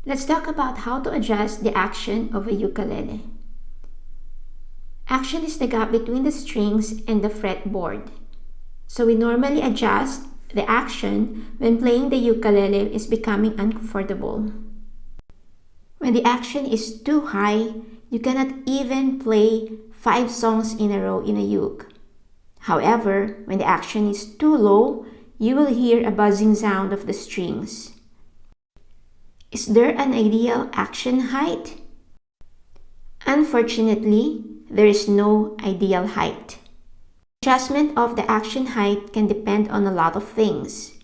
Let's talk about how to adjust the action of a ukulele. Action is the gap between the strings and the fretboard. So we normally adjust the action when playing the ukulele is becoming uncomfortable. When the action is too high, you cannot even play 5 songs in a row in a uke. However, when the action is too low, you will hear a buzzing sound of the strings. Is there an ideal action height? Unfortunately, there is no ideal height. Adjustment of the action height can depend on a lot of things.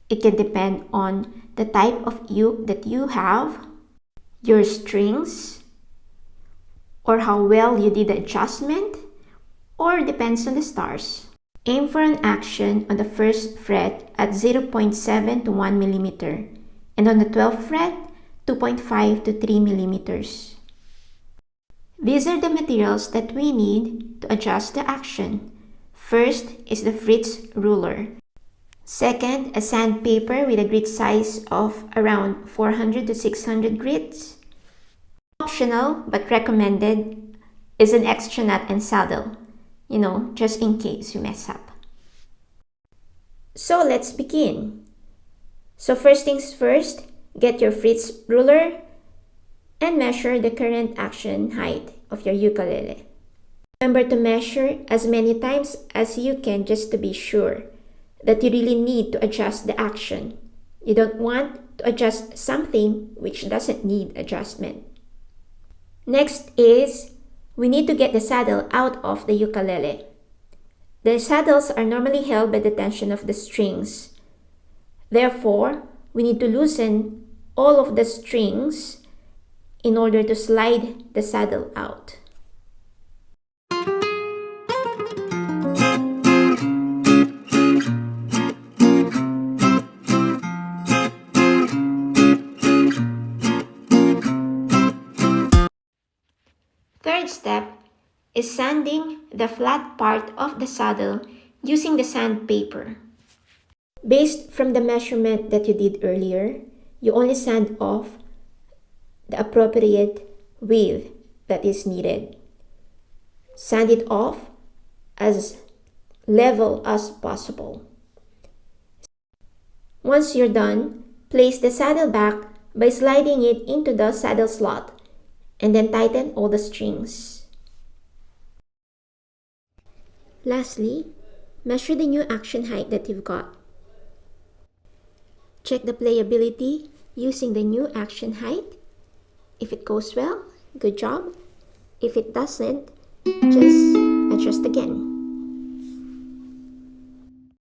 It can depend on the type of uke that you have, your strings, or how well you did the adjustment, or depends on the stars. Aim for an action on the first fret at 0.7 to 1 millimeter, and on the 12th fret, 2.5 to 3 millimeters. These are the materials that we need to adjust the action. First is the Fritz ruler. Second, a sandpaper with a grit size of around 400 to 600 grits. Optional but recommended is an extra nut and saddle, just in case you mess up. So let's begin. So first things first, get your Fritz ruler and measure the current action height of your ukulele. Remember to measure as many times as you can just to be sure that you really need to adjust the action. You don't want to adjust something which doesn't need adjustment. Next is, we need to get the saddle out of the ukulele. The saddles are normally held by the tension of the strings. Therefore, we need to loosen all of the strings in order to slide the saddle out. Third step is sanding the flat part of the saddle using the sandpaper. Based from the measurement that you did earlier, you only sand off the appropriate width that is needed. Sand it off as level as possible. Once you're done, place the saddle back by sliding it into the saddle slot and then tighten all the strings. Lastly, measure the new action height that you've got. Check the playability using the new action height. If it goes well, good job. If it doesn't, just adjust again.